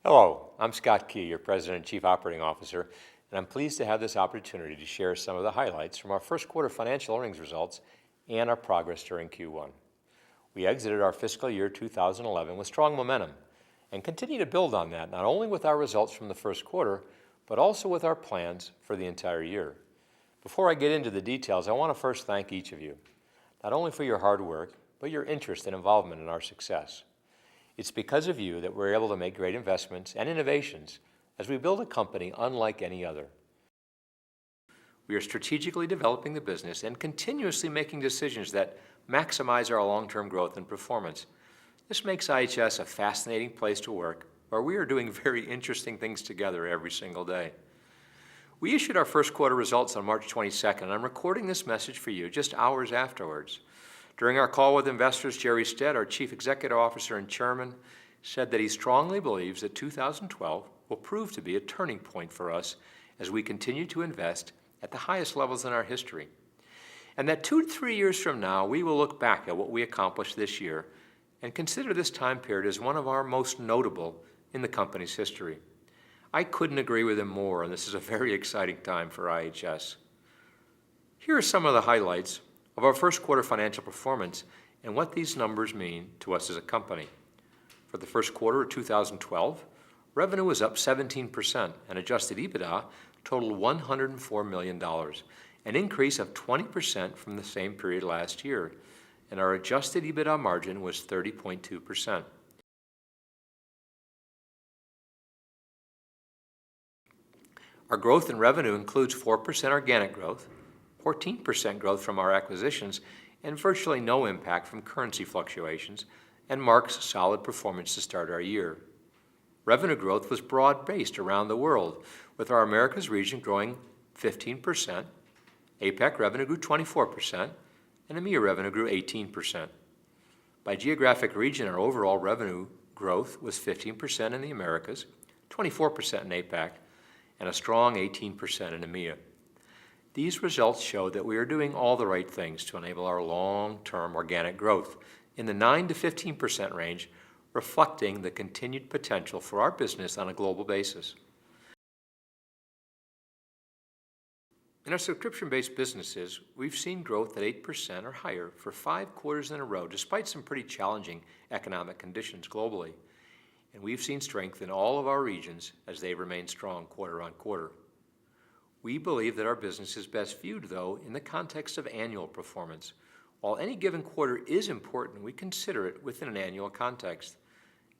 Hello, I'm Scott Key, your President and Chief Operating Officer, and I'm pleased to have this opportunity to share some of the highlights from our first quarter financial earnings results and our progress during Q1. We exited our fiscal year 2011 with strong momentum and continue to build on that, not only with our results from the first quarter, but also with our plans for the entire year. Before I get into the details, I want to first thank each of you, not only for your hard work, but your interest and involvement in our success. It's because of you that we're able to make great investments and innovations as we build a company unlike any other. We are strategically developing the business and continuously making decisions that maximize our long-term growth and performance. This makes IHS a fascinating place to work, where we are doing very interesting things together every single day. We issued our first quarter results on March 22nd, and I'm recording this message for you just hours afterwards. During our call with investors, Jerry Stead, our Chief Executive Officer and Chairman, said that he strongly believes that 2012 will prove to be a turning point for us as we continue to invest at the highest levels in our history. And that 2 to 3 years from now, we will look back at what we accomplished this year and consider this time period as one of our most notable in the company's history. I couldn't agree with him more, and this is a very exciting time for IHS. Here are some of the highlights of our first quarter financial performance and what these numbers mean to us as a company. For the first quarter of 2012, revenue was up 17% and adjusted EBITDA totaled $104 million, an increase of 20% from the same period last year, and our adjusted EBITDA margin was 30.2%. Our growth in revenue includes 4% organic growth, 14% growth from our acquisitions, and virtually no impact from currency fluctuations, and marks solid performance to start our year. Revenue growth was broad-based around the world, with our Americas region growing 15%, APAC revenue grew 24%, and EMEA revenue grew 18%. By geographic region, our overall revenue growth was 15% in the Americas, 24% in APAC, and a strong 18% in EMEA. These results show that we are doing all the right things to enable our long-term organic growth in the 9 to 15% range, reflecting the continued potential for our business on a global basis. In our subscription-based businesses, we've seen growth at 8% or higher for 5 quarters in a row, despite some pretty challenging economic conditions globally. And we've seen strength in all of our regions as they remain strong quarter on quarter. We believe that our business is best viewed, though, in the context of annual performance. While any given quarter is important, we consider it within an annual context.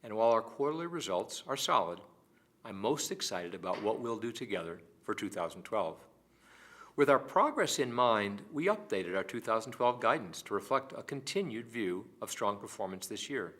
And while our quarterly results are solid, I'm most excited about what we'll do together for 2012. With our progress in mind, we updated our 2012 guidance to reflect a continued view of strong performance this year.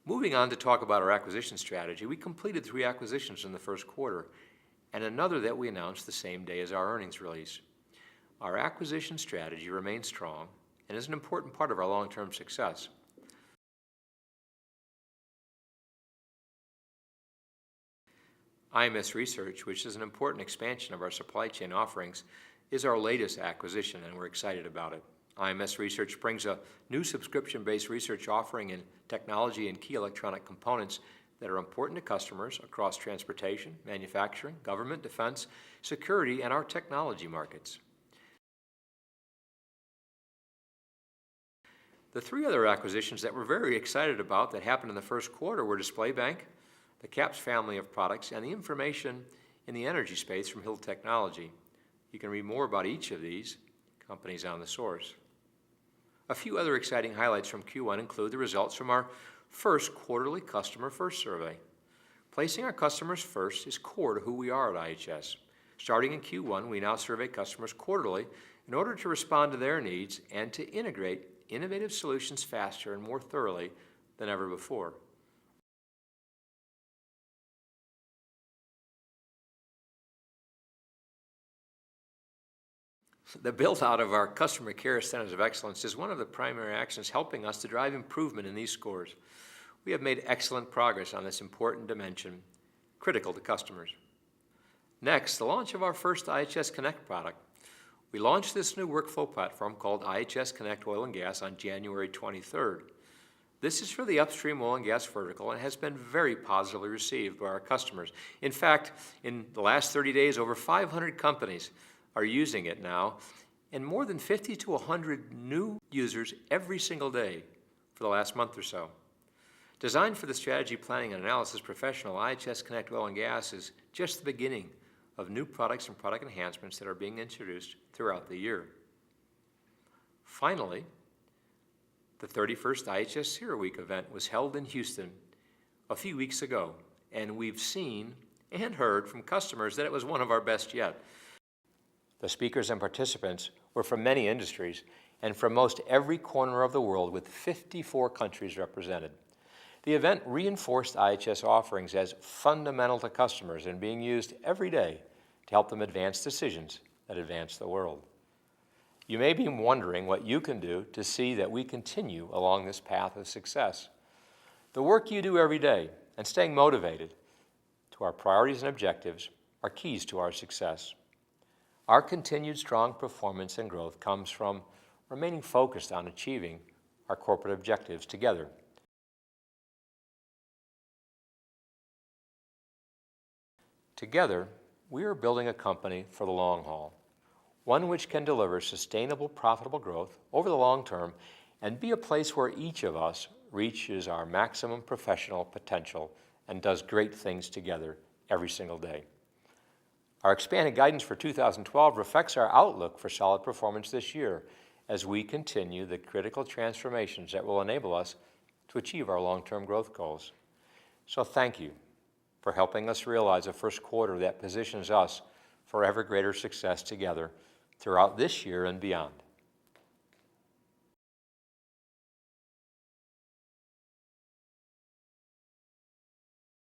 Moving on to talk about our acquisition strategy, we completed 3 acquisitions in the first quarter, and another that we announced the same day as our earnings release. Our acquisition strategy remains strong and is an important part of our long-term success. IMS Research, which is an important expansion of our supply chain offerings, is our latest acquisition, and we're excited about it. IMS Research brings a new subscription-based research offering in technology and key electronic components that are important to customers across transportation, manufacturing, government, defense, security, and our technology markets. The 3 other acquisitions that we're very excited about that happened in the first quarter were Display Bank, the CAPS family of products, and the information in the energy space from Hill Technology. You can read more about each of these companies on the source. A few other exciting highlights from Q1 include the results from our first quarterly Customer First survey. Placing our customers first is core to who we are at IHS. Starting in Q1, we now survey customers quarterly in order to respond to their needs and to integrate innovative solutions faster and more thoroughly than ever before. The build-out of our customer care centers of excellence is one of the primary actions helping us to drive improvement in these scores. We have made excellent progress on this important dimension, critical to customers. Next, the launch of our first IHS Connect product. We launched this new workflow platform called IHS Connect Oil and Gas on January 23rd. This is for the upstream oil and gas vertical and has been very positively received by our customers. In fact, in the last 30 days, over 500 companies are using it now, and more than 50 to 100 new users every single day for the last month or so. Designed for the strategy planning and analysis professional, IHS Connect Oil and Gas is just the beginning of new products and product enhancements that are being introduced throughout the year. Finally, the 31st IHS Zero Week event was held in Houston a few weeks ago, and we've seen and heard from customers that it was one of our best yet. The speakers and participants were from many industries and from most every corner of the world, with 54 countries represented. The event reinforced IHS offerings as fundamental to customers and being used every day to help them advance decisions that advance the world. You may be wondering what you can do to see that we continue along this path of success. The work you do every day and staying motivated to our priorities and objectives are keys to our success. Our continued strong performance and growth comes from remaining focused on achieving our corporate objectives together. Together, we are building a company for the long haul, one which can deliver sustainable, profitable growth over the long term and be a place where each of us reaches our maximum professional potential and does great things together every single day. Our expanded guidance for 2012 reflects our outlook for solid performance this year as we continue the critical transformations that will enable us to achieve our long-term growth goals. So thank you for helping us realize a first quarter that positions us for ever greater success together throughout this year and beyond.